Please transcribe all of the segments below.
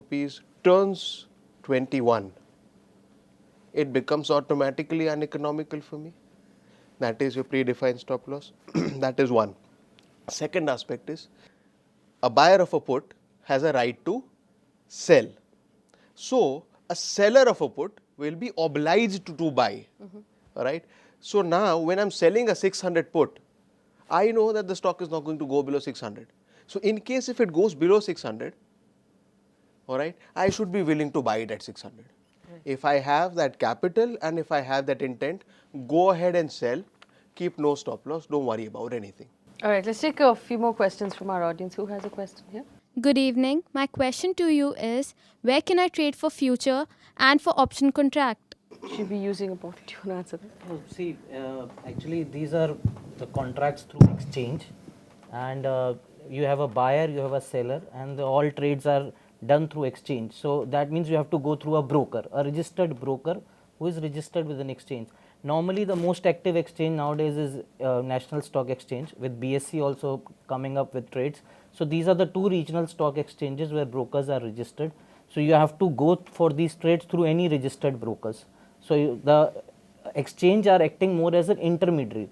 rupees turns 21, it becomes automatically uneconomical for me. That is your predefined stop loss. That is one. Second aspect is a buyer of a put has a right to sell. So a seller of a put will be obliged to buy. All right. So now when I'm selling a 600 put, I know that the stock is not going to go below 600. So in case if it goes below 600, all right, I should be willing to buy it at 600. If I have that capital and if I have that intent, go ahead and sell. Keep no stop loss. Don't worry about anything. All right, let's take a few more questions from our audience. Who has a question here? Good evening. My question to you is, where can I trade for future and for option contract? Should be using a bottle. Do you want to answer that? Oh, see, actually these are the contracts through exchange, and you have a buyer, you have a seller, and all trades are done through exchange. So that means you have to go through a broker, a registered broker who is registered with an exchange. Normally the most active exchange nowadays is National Stock Exchange, with BSE also coming up with trades. So these are the two regional stock exchanges where brokers are registered. So you have to go for these trades through any registered brokers. So the exchange are acting more as an intermediary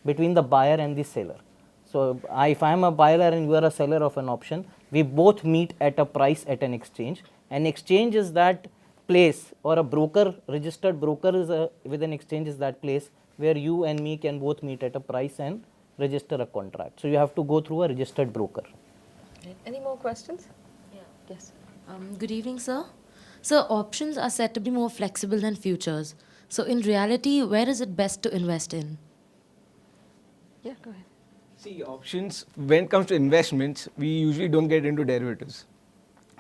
between the buyer and the seller. So if I am a buyer and you are a seller of an option, we both meet at a price at an exchange. An exchange is that place, or a broker, registered broker is with an exchange is that place where you and me can both meet at a price and register a contract. So you have to go through a registered broker. Any more questions? Yeah. Yes. Good evening, sir. So options are said to be more flexible than futures. So in reality, where is it best to invest in? Yeah, go ahead. See, options, when it comes to investments, we usually don't get into derivatives.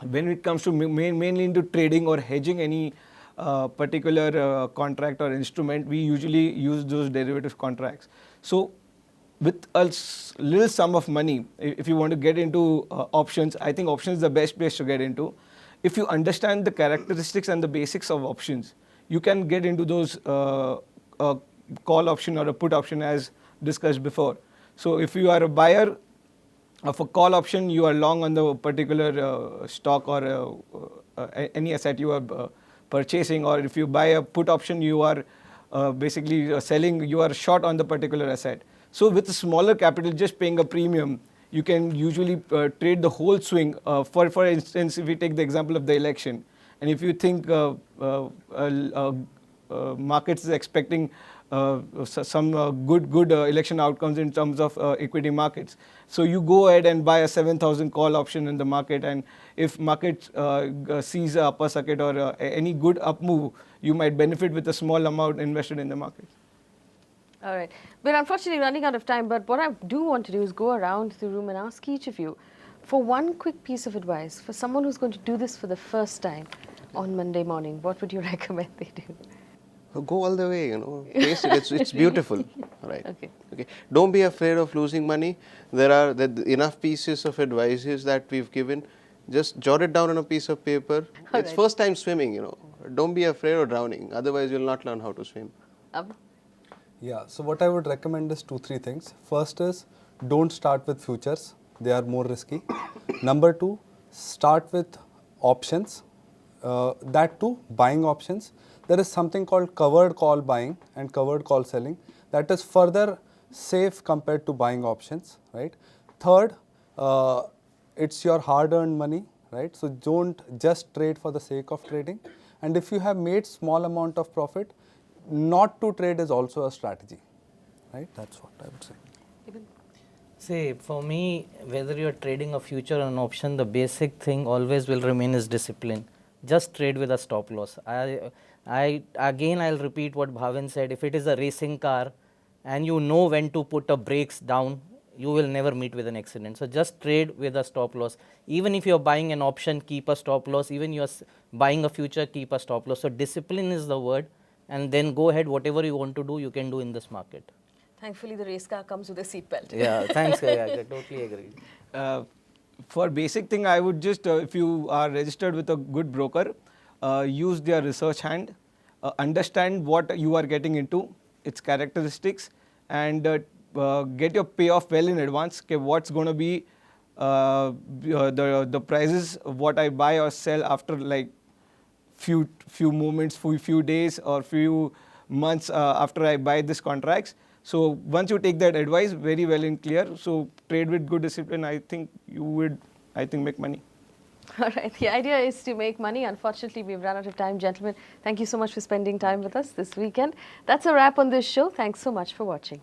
When it comes to mainly into trading or hedging any particular contract or instrument, we usually use those derivative contracts. So with a little sum of money, if you want to get into options, I think options is the best place to get into. If you understand the characteristics and the basics of options, you can get into those call option or a put option as discussed before. So if you are a buyer of a call option, you are long on the particular stock or any asset you are purchasing, or if you buy a put option, you are basically selling, you are short on the particular asset. So with a smaller capital, just paying a premium, you can usually trade the whole swing. For instance, if we take the example of the election, and if you think markets is expecting some good election outcomes in terms of equity markets. So you go ahead and buy a 7,000 call option in the market, and if market sees a upper circuit or any good up move, you might benefit with a small amount invested in the market. All right. We're unfortunately running out of time, but what I do want to do is go around the room and ask each of you for one quick piece of advice for someone who's going to do this for the first time on Monday morning. What would you recommend they do? Go all the way, Taste it. It's beautiful. Right. Okay. Don't be afraid of losing money. There are enough pieces of advices that we've given. Just jot it down on a piece of paper. It's first time swimming, Don't be afraid of drowning. Otherwise, you'll not learn how to swim. Yeah, so what I would recommend is 2-3 things. First is, don't start with futures. They are more risky. Number 2, start with options. That too, buying options. There is something called covered call buying and covered call selling. That is further safe compared to buying options, right? Third, it's your hard-earned money, right? So don't just trade for the sake of trading. And if you have made small amount of profit, not to trade is also a strategy, right? That's what I would say. See, for me, whether you're trading a future or an option, the basic thing always will remain is discipline. Just trade with a stop loss. I'll repeat what Bhavin said. If it is a racing car and you know when to put the brakes down, you will never meet with an accident. So just trade with a stop loss. Even if you're buying an option, keep a stop loss. Even you're buying a future, keep a stop loss. So discipline is the word, and then go ahead, whatever you want to do, you can do in this market. Thankfully, the race car comes with a seatbelt. Yeah, thanks. I totally agree. For basic thing, I would just, if you are registered with a good broker, use their research hand, understand what you are getting into, its characteristics, and get your payoff well in advance. Okay, what's going to be the prices what I buy or sell after like few moments, few days or few months after I buy these contracts. So once you take that advice very well and clear, so trade with good discipline, I think you would, make money. All right. The idea is to make money. Unfortunately, we've run out of time. Gentlemen, thank you so much for spending time with us this weekend. That's a wrap on this show. Thanks so much for watching.